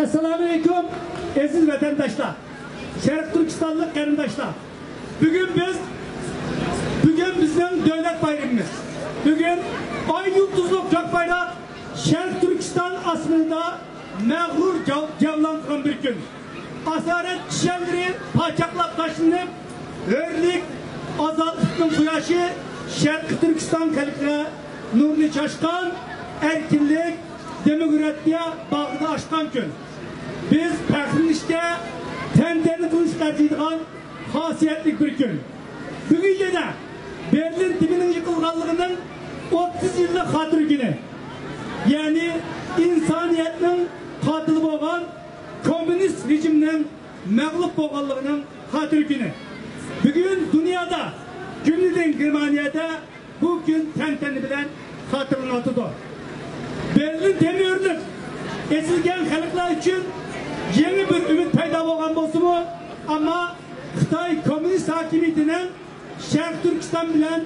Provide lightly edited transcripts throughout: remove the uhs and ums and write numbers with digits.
Esselamu Aleyküm aziz vatandaşlar, Şərq Türkistanlı qarindaşlar. Bugün bizden devlet bayramımız. Bugün ay yıldızlı gök bayrak Şərq Türkistan aslında məğrur cavlanan bir gün. Asaret kişileri paçaklap taşınıp, hörlük, azadlıkın kuyaşı Şərq Türkistan kalıkla nurlu çaşkan, erkinlik, demokratiya bağını açkan gün. Biz pəxrinlikdə təntəni qılışqacıdığan xasiyyətlik bir gün. Bugün yine Berlin tipinin yıkılğanlığının 30 yıllık hatır günü. Yani insaniyetin katılı olan komünist rejiminin məğlub boğanlığının hatır günü. Bugün dünyada, günlüden Germaniyada bu gün təntəni bilen hatırlanatıdır. Berlin demiyordur. Esilgen halklar için yeni bir ümit payda olan bolsun mu? Ama Xitay komünist hakimiyetinin Şərq Türkistan bilen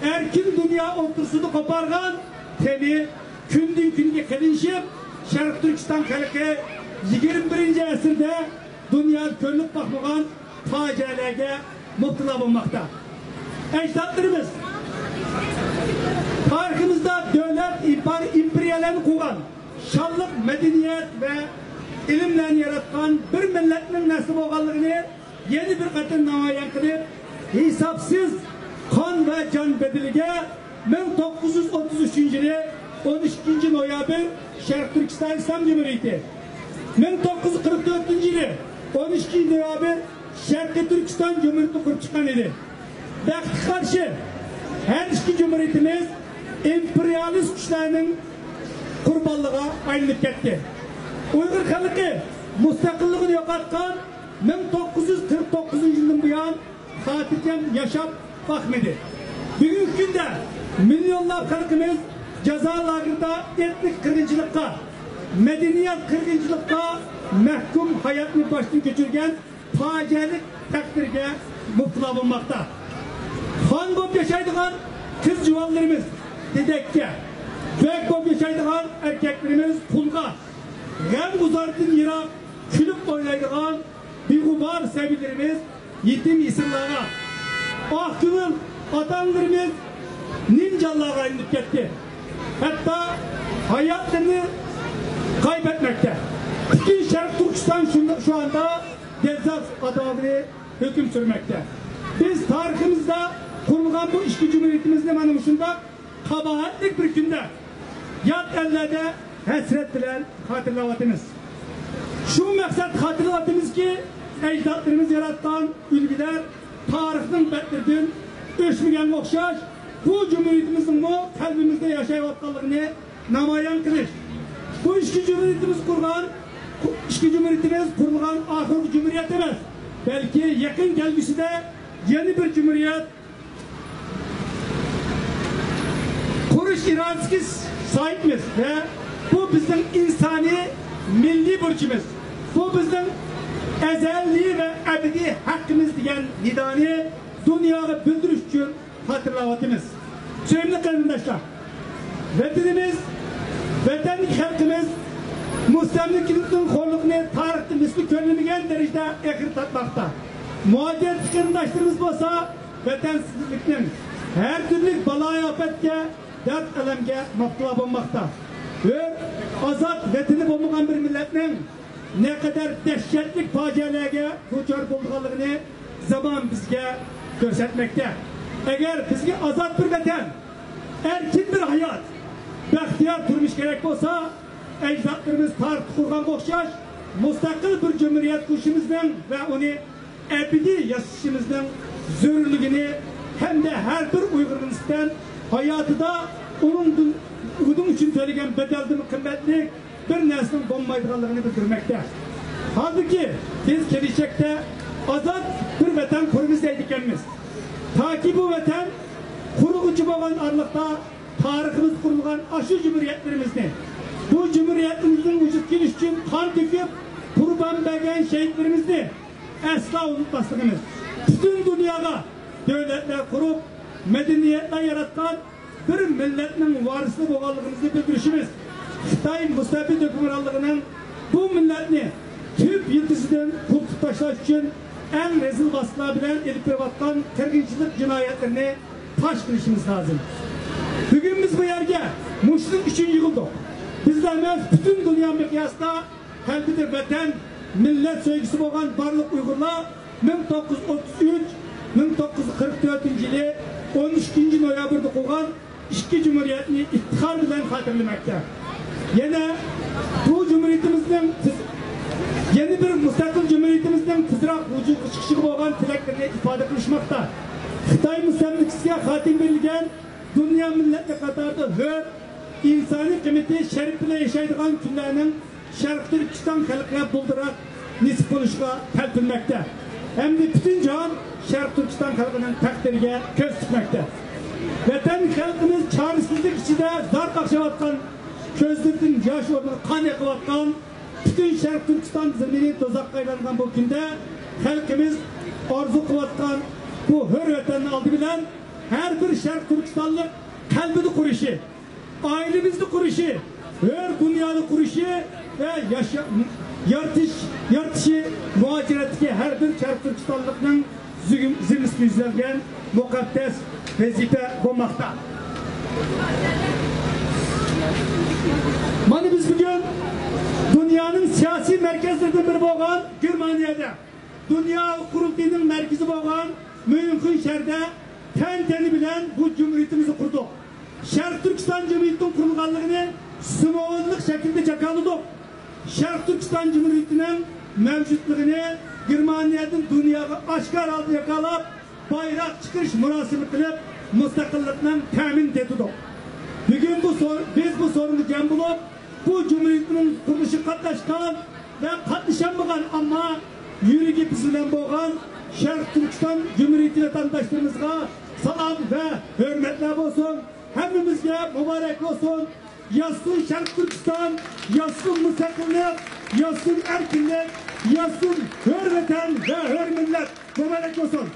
erkin dünya ortasını kopargan temi kündün günge kılınşıp Şərq Türkistan halkı 21. asırda dünya körlük bakmagan facialarga muhtela olmakta. Ecdatlarımız tarihimizde devlet imperialini kuran, şanlık medeniyet ve ilimlerini yaratkan bir milletin nasip oğanlığını yeni bir katın namayan kılıp hesapsız kan ve can bedelige 1933 yılı 12. Noyabr Şərq Türkistan İslam Cumhuriyeti 1944 yılı 12. Noyabr Şərq Türkistan Cumhuriyeti kurup çıkan idi. Vakti karşı her iki cumhuriyetimiz emperyalist güçlerinin kurbanlığa ayrılıp gitti. Uygur halkı müstakillığını yokatkan 1949 yılından bu yan hatirken yaşap bakmadı. Bugün günde milyonlar halkımız cezalarında etnik kırgıncılıkta, medeniyet kırgıncılıkta mahkum hayatını başını geçirgen facialık takdirge mutlaka bulmakta. Han bop yaşaydıgan kız juvallarımız dedekke, bek bop yaşaydıgan erkeklerimiz pulga, gem uzartın yıra külüp oynaydıgan bigubar sevgilerimiz yetim isimlara, ahkımın atanlarımız ninjalara inip gitti. Hatta hayatlarını kaybetmekte. Bütün Şərq Türkistan şu anda Dezzaf adamını hüküm sürmekte. Biz tarihimizde kurulan bu iki cumhuriyetimizin manımışında kabahatlik bir günde yat ellerde hasret bilen hatırlavatımız. Şu maksat hatırlavatımız ki ecdatlarımız yarattan ülgiler tarihin betlerden öşmügen okşaş bu cumhuriyetimizin bu kalbimizde yaşayavatkalığını namayan kılış. Bu iki cumhuriyetimiz kurulan ahir cumhuriyetimiz. Belki yakın gelgisi de yeni bir cumhuriyet kuruş iradesi sahibiz ve bu bizim insani milli burcumuz. Bu bizim ezelli ve ebedi hakkımız diyen nidani dünyaya bildiriş için hatırlavatımız. Sevgili kardeşler, vatanımız, vatanlık halkımız müstemlikliğinin korluğunu tarihte misli körülmeyen derecede ekir tatmakta. Muadiyet kardeşlerimiz olsa vatansızlıkın her türlü balaya afetke, dert elemge muhtela bulmakta. Ve azat vatanı bulmayan bir milletin ne kadar dehşetlik facialarga duçar bulduğunu zaman bizge göstermekte. Eğer bizge azat bir vatan, erkin bir hayat, bahtiyar turmuş gerek olsa ecdatlarımız tarih kurgan okşaş, müstakil bir cumhuriyet kuşumuzdan ve onu ebedi yaşayışımızdan zörürlüğünü hem de her bir Uygur'un hayatı da onun için söylenen bedeldi kıymetli bir neslin bulmaydıqanlığını bildirmekte. Halbuki biz gelecekte azat bir vatan kurumuzdaydıkenmiz. Ta ki bu vatan kuruğucu olan arlıkta tarihimiz kurulgan aşı cumhuriyetlerimizdi. Bu cumhuriyetimizin vücut geliş için kan döküp kurban vergen şehitlerimizdi. Asla unutmasınız. Bütün dünyada devletler kurup medeniyetler yaratkan bir milletin varisi boğallığımızı bildirişimiz. Xitay müstabit hükümranlığının bu milletni tüp yıldızından kurtup taşlaş için en rezil vasıflar bilen elip berbatkan kırgınçılık cinayetlerini taş kılışımız lazım. Bugün biz bu yerge muşluk için yığıldık. Bizler bütün dünya miqyasında kalbidir vatan, millet sevgisi olan barlık Uygurlar 1933-1944 yılı 13. noyabrda kuran iki cumhuriyetini iftihar bilen hatırlamakta. Yine bu cumhuriyetimizden yeni bir müstakil cumhuriyetimizden tızrak vücudu çıkışı olan tileklerini ifade kılışmakta. Xitay müstemlikisiga hatim verilgen dünya milletli katarda hür, insani kıymeti şerif ile yaşaydıgan günlerinin Şarkı Türkistan halkına buldurak nisip oluşuna telpinmekte. Hem de bütün can Şarkı Türkistan halkının takdirine göz tutmakta. Vatan halkımız çaresizlik içinde zar kakşavatkan, közlerinin yaş orada kan yakıvatkan, bütün Şarkı Türkistan zemini tozak kaylangan bu günde halkımız arzu kıvatkan bu hür vatanını aldı bilen her bir Şarkı Türkistanlı kalbini kuruşu, ailemizde kuruşu, hür dünyanı kuruşu ve yartışı muhaciretteki her bir Şarkı Türkistanlıkның zirvesine yüzlerken mukaddes vazife bulmakta. Mana biz bugün dünyanın siyasi merkezlerinden biri olan Germaniyada, dünya kurultayının merkezi olan München tenteni bilen bu cumhuriyetimizi kurduk. Şarkı Türkistan Cumhuriyeti'nin kurulganlığını sımavınlık şekilde çakaladık. Şarkı Türkistan Cumhuriyeti'nin mevcutluğunu Germaniya'nın dünyaya aşkar aldı yakalap bayrak çıkış münasebet kılıp müstakillikten temin ettik. Bugün biz bu sorunu cem bulup bu Cumhuriyet'in kuruluşu katlaşkan ve katlaşamagan ama yürüyüp bizden boğan Şarkı Türkistan Cumhuriyeti vatandaşlarımızga salam ve hürmetler olsun. Hepimizge mübarek olsun. Yazsın Şarkı Türkistan, yazsın müstakillik, yazsın erkinlik, yazsın hür vatan ve hür millet. Mübarek olsun.